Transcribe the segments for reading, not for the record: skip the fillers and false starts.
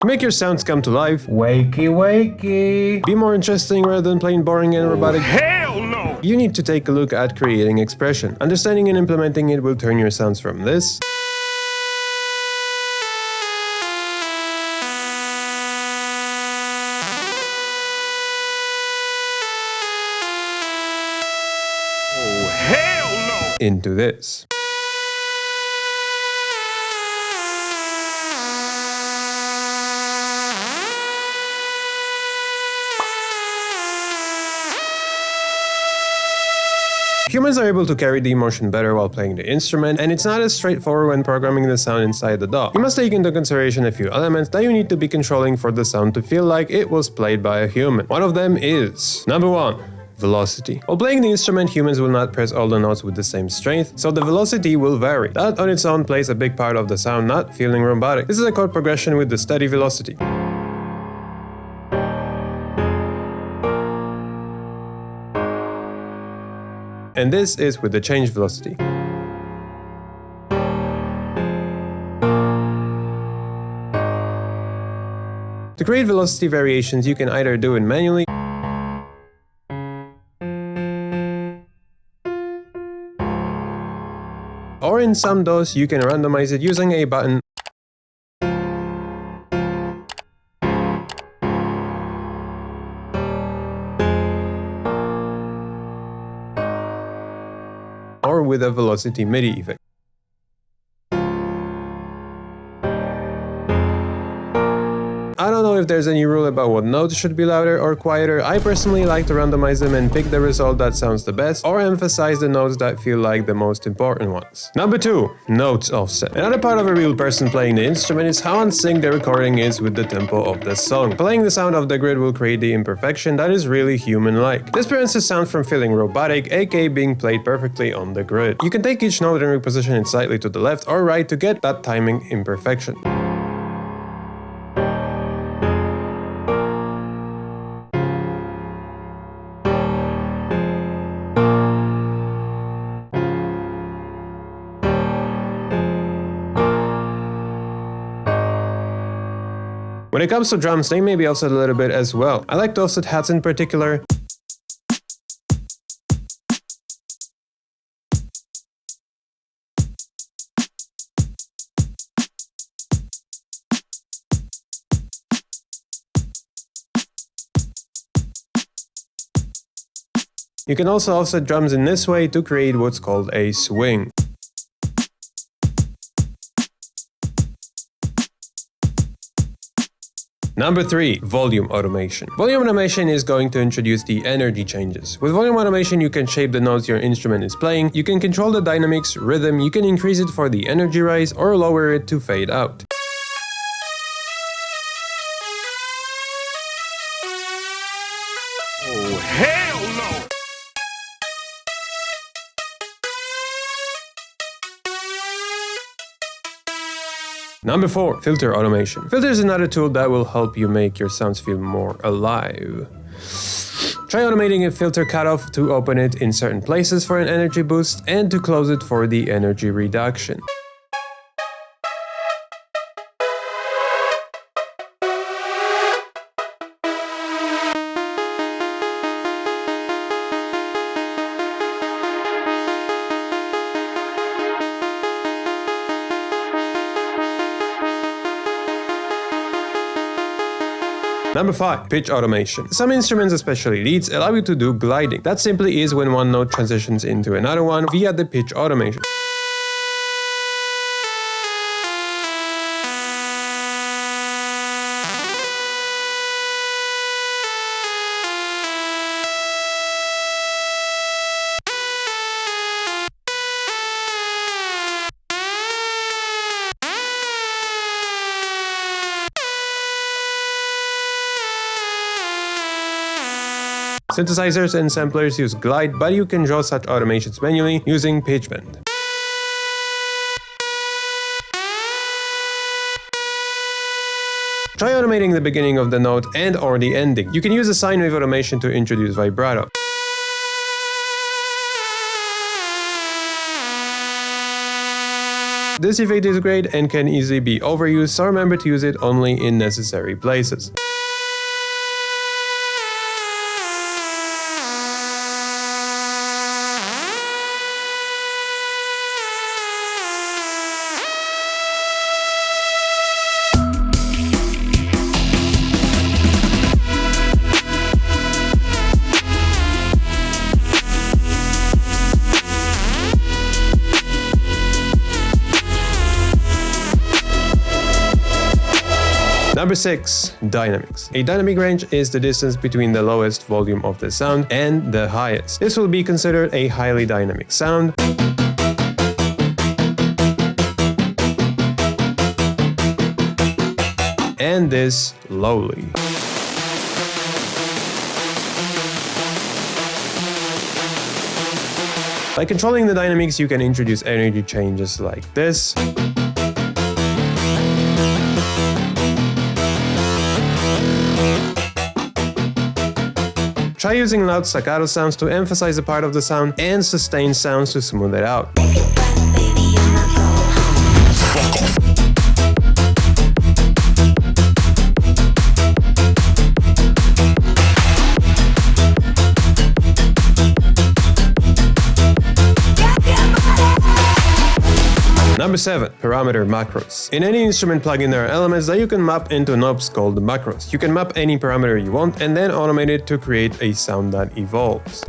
To make your sounds come to life, Wakey, wakey. be more interesting rather than plain boring and robotic, Hell no! you need to take a look at creating expression. Understanding and implementing it will turn your sounds from this Hell no! into this. Humans are able to carry the emotion better while playing the instrument, and it's not as straightforward when programming the sound inside the DAW. You must take into consideration a few elements that you need to be controlling for the sound to feel like it was played by a human. One of them is number 1. Velocity. While playing the instrument, humans will not press all the notes with the same strength, so the velocity will vary. That on its own plays a big part of the sound not feeling robotic. This is a chord progression with the steady velocity. And this is with the change velocity. To create velocity variations, you can either do it manually or in some DAWs you can randomize it using a button or with a velocity MIDI effect. I don't know if there's any rule about what notes should be louder or quieter. I personally like to randomize them and pick the result that sounds the best, or emphasize the notes that feel like the most important ones. Number 2. Notes offset. Another part of a real person playing the instrument is how in sync the recording is with the tempo of the song. Playing the sound of the grid will create the imperfection that is really human-like. This prevents the sound from feeling robotic, aka being played perfectly on the grid. You can take each note and reposition it slightly to the left or right to get that timing imperfection. When it comes to drums, they may be offset a little bit as well. I like to offset hats in particular. You can also offset drums in this way to create what's called a swing. Number 3. Volume automation. Volume automation is going to introduce the energy changes. With volume automation, you can shape the notes your instrument is playing, you can control the dynamics, rhythm, you can increase it for the energy rise or lower it to fade out. Oh, hell no! Number 4. Filter automation. Filter is another tool that will help you make your sounds feel more alive. Try automating a filter cutoff to open it in certain places for an energy boost and to close it for the energy reduction. Number 5. Pitch automation. Some instruments, especially leads, allow you to do gliding. That simply is when one note transitions into another one via the pitch automation. Synthesizers and samplers use glide, but you can draw such automations manually using pitch bend. Try automating the beginning of the note and or the ending. You can use a sine wave automation to introduce vibrato. This effect is great and can easily be overused, so remember to use it only in necessary places. Number 6. Dynamics. A dynamic range is the distance between the lowest volume of the sound and the highest. This will be considered a highly dynamic sound. And this lowly. By controlling the dynamics, you can introduce energy changes like this. Try using loud staccato sounds to emphasize a part of the sound and sustained sounds to smooth it out. Number 7. Parameter macros. In any instrument plugin, there are elements that you can map into knobs called macros. You can map any parameter you want and then automate it to create a sound that evolves.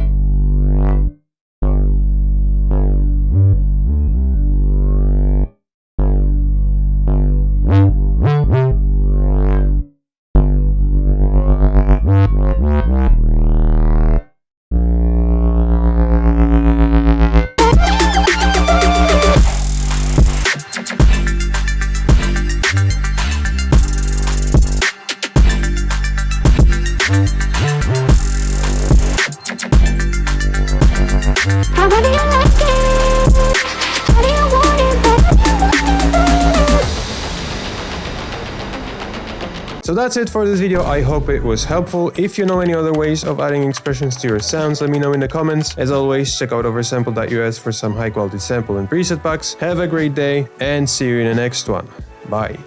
So that's it for this video. I hope it was helpful. If you know any other ways of adding expressions to your sounds, let me know in the comments. As always, check out oversampled.us for some high quality sample and preset packs. Have a great day and see you in the next one. Bye.